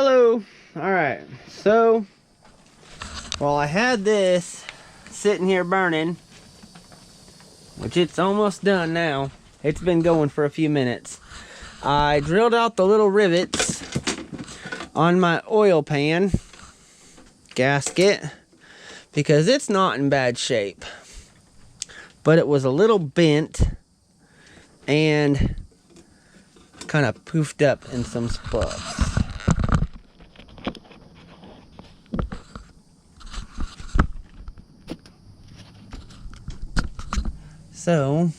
Hello. Alright, so while I had this sitting here burning, which it's almost done now, it's been going for a few minutes, I drilled out the little rivets on my oil pan gasket because it's not in bad shape, but it was a little bent and kind of poofed up in some spots. So,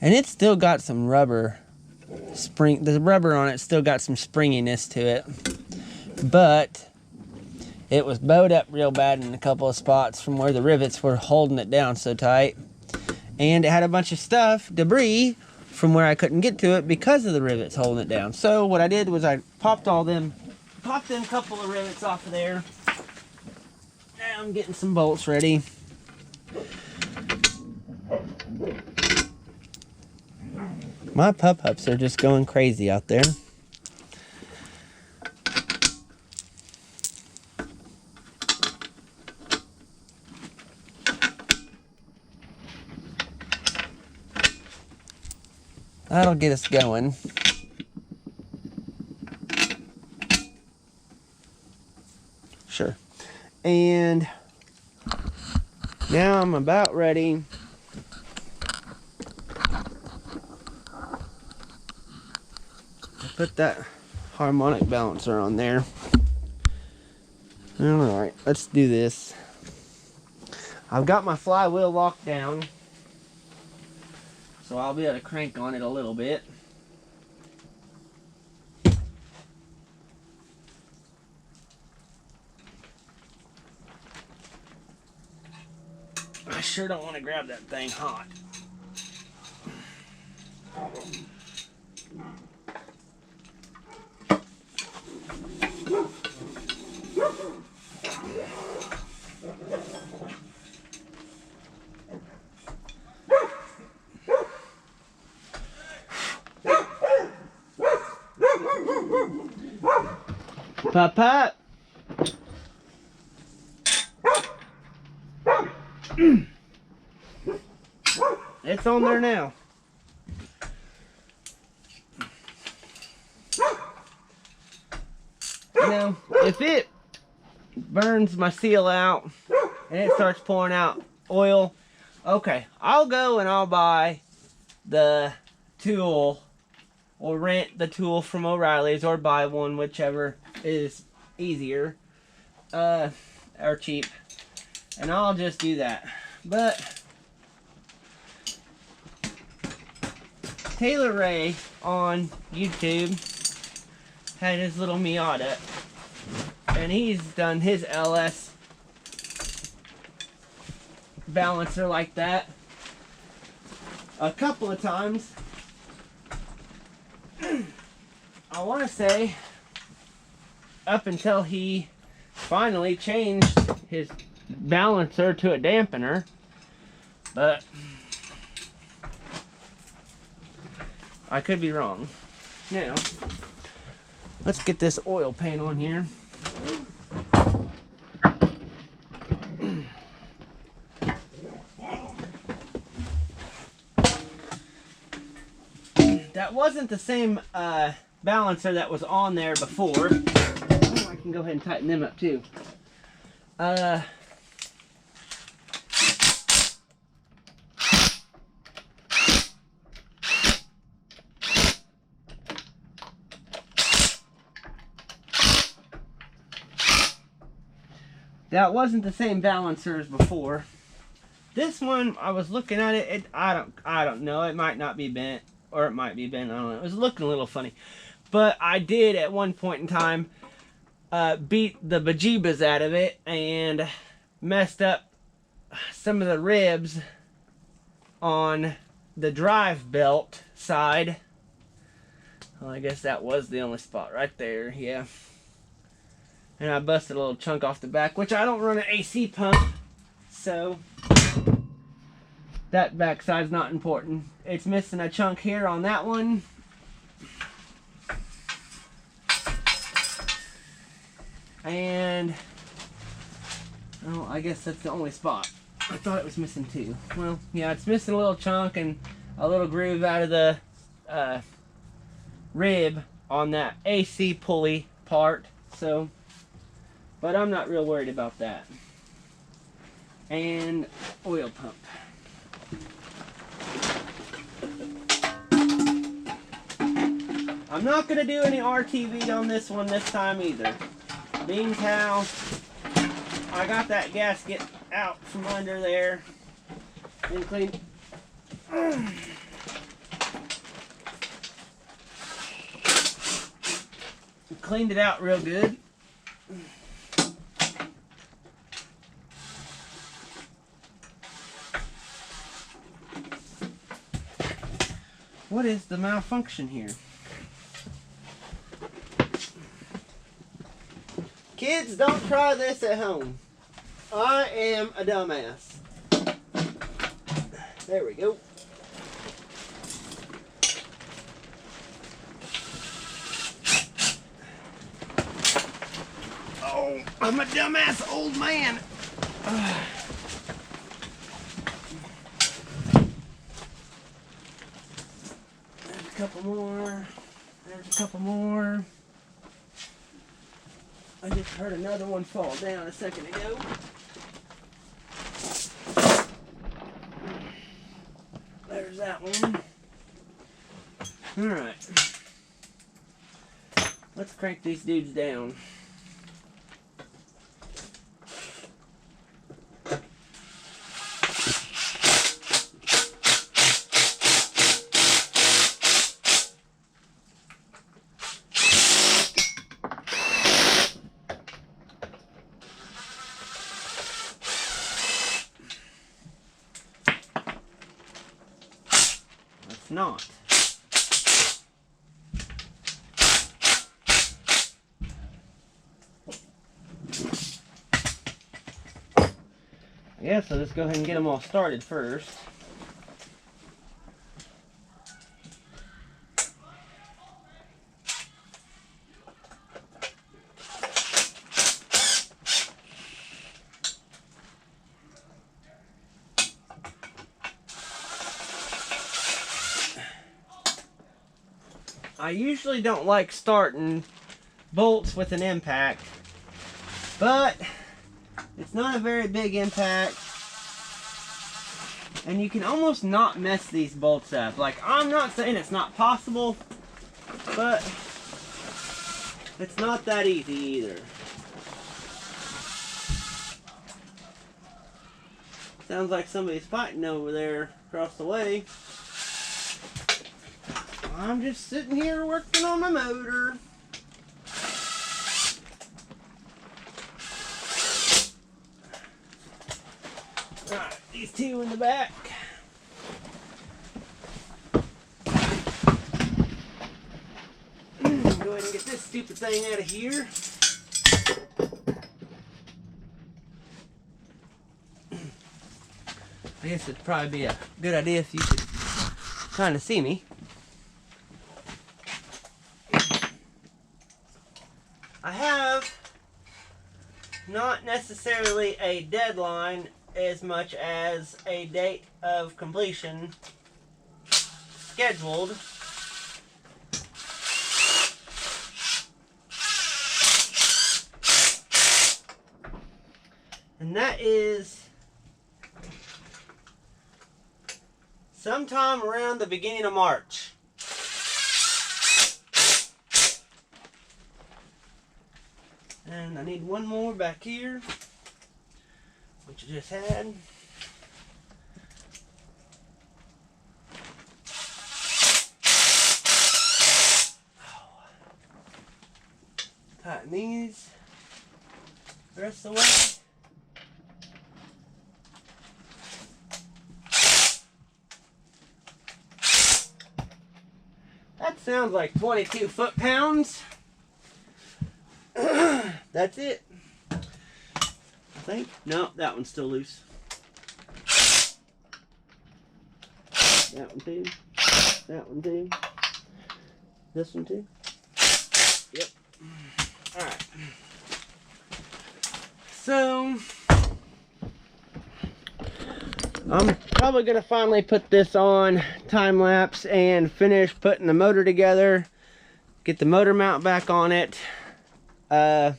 and it's still got some rubber spring, the rubber on it still got some springiness to it, but it was bowed up real bad in a couple of spots from where the rivets were holding it down so tight, and it had a bunch of stuff, debris, from where I couldn't get to it because of the rivets holding it down. So what I did was I popped them couple of rivets off of there. Now I'm getting some bolts ready. My pup-ups are just going crazy out there. That'll get us going. Sure. And now I'm about ready to put that harmonic balancer on there. Alright, let's do this. I've got my flywheel locked down, so I'll be able to crank on it a little bit. I sure don't want to grab that thing hot. Pup. It's on there now. Now, if it burns my seal out and it starts pouring out oil, okay, I'll go and I'll buy the tool or rent the tool from O'Reilly's or buy one, whichever is easier or cheap, and I'll just do that. But Taylor Ray on YouTube had his little Miata, and he's done his LS balancer like that a couple of times. I want to say up until he finally changed his balancer to a dampener, but I could be wrong. Now, let's get this oil pan on here. That wasn't the same balancer that was on there before. Oh, I can go ahead and tighten them up too. That wasn't the same balancer as before. This one, I was looking at it, I don't know, it might not be bent, or it might be bent, I don't know. It was looking a little funny. But I did at one point in time beat the bejeebas out of it and messed up some of the ribs on the drive belt side. Well, I guess that was the only spot right there, yeah. And I busted a little chunk off the back, which I don't run an AC pump, so that backside's not important. It's missing a chunk here on that one. And oh, I guess that's the only spot. I thought it was missing two. Well, yeah, it's missing a little chunk and a little groove out of the rib on that AC pulley part. So, but I'm not real worried about that. And oil pump. I'm not going to do any RTV on this one this time either. Being how I got that gasket out from under there and cleaned. Cleaned it out real good. What is the malfunction here? Kids, don't try this at home. I am a dumbass. There we go. Oh, I'm a dumbass old man. There's a couple more. There's a couple more. I just heard another one fall down a second ago. There's that one. Alright. Let's crank these dudes down. Not. Yeah, so let's go ahead and get them all started first. I usually don't like starting bolts with an impact, but it's not a very big impact, and you can almost not mess these bolts up. Like, I'm not saying it's not possible, but it's not that easy either. Sounds like somebody's fighting over there across the way. I'm just sitting here working on my motor. Alright, these two in the back. Go ahead and get this stupid thing out of here. I guess it'd probably be a good idea if you could kind of see me. I have not necessarily a deadline as much as a date of completion scheduled. And that is sometime around the beginning of March. And I need one more back here, which I just had. Tighten these the rest of the way. That sounds like 22 foot-pounds. That's it. I think. No, that one's still loose. That one too. That one too. This one too. Yep. Alright. So I'm probably gonna finally put this on time lapse and finish putting the motor together, get the motor mount back on it. Valve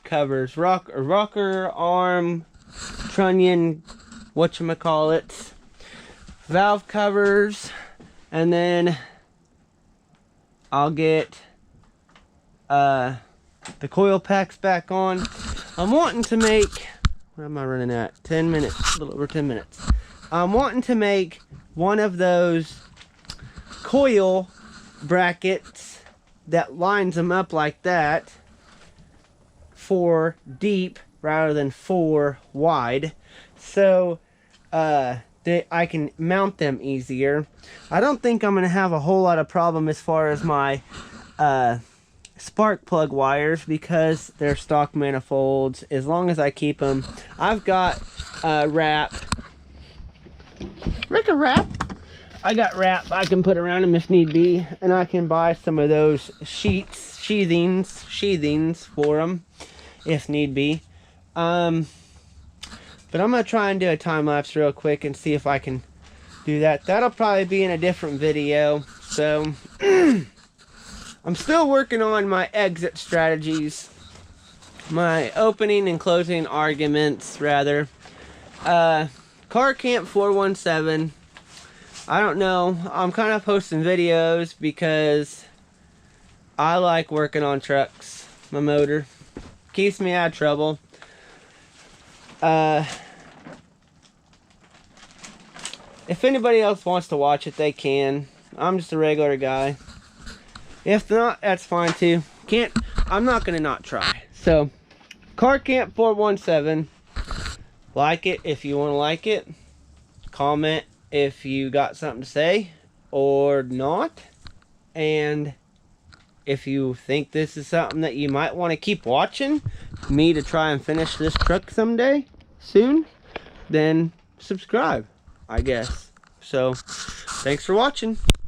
covers, rocker arm, trunnion, whatchamacallit, valve covers, and then I'll get the coil packs back on. I'm wanting to make, what am I running at? 10 minutes, a little over 10 minutes. I'm wanting to make one of those coil brackets that lines them up like that, 4 deep rather than 4 wide, so I can mount them easier. I don't think I'm gonna have a whole lot of problem as far as my spark plug wires, because they're stock manifolds, as long as I keep them. I've got wrap. Rick a wrap? I got wrap I can put around them if need be, and I can buy some of those sheathings for them if need be. But I'm gonna try and do a time lapse real quick and see if I can do that. That'll probably be in a different video. So I'm still working on my exit strategies, my opening and closing arguments rather. Car Camp 417. I don't know, I'm kind of posting videos because I like working on trucks. My motor keeps me out of trouble. If anybody else wants to watch it, they can. I'm just a regular guy. If not, that's fine too. I'm not gonna not try. So, Car Camp 417. Like it if you want to like it. Comment if you got something to say or not. And if you think this is something that you might want to keep watching, me to try and finish this truck someday soon, then subscribe, I guess. So, thanks for watching.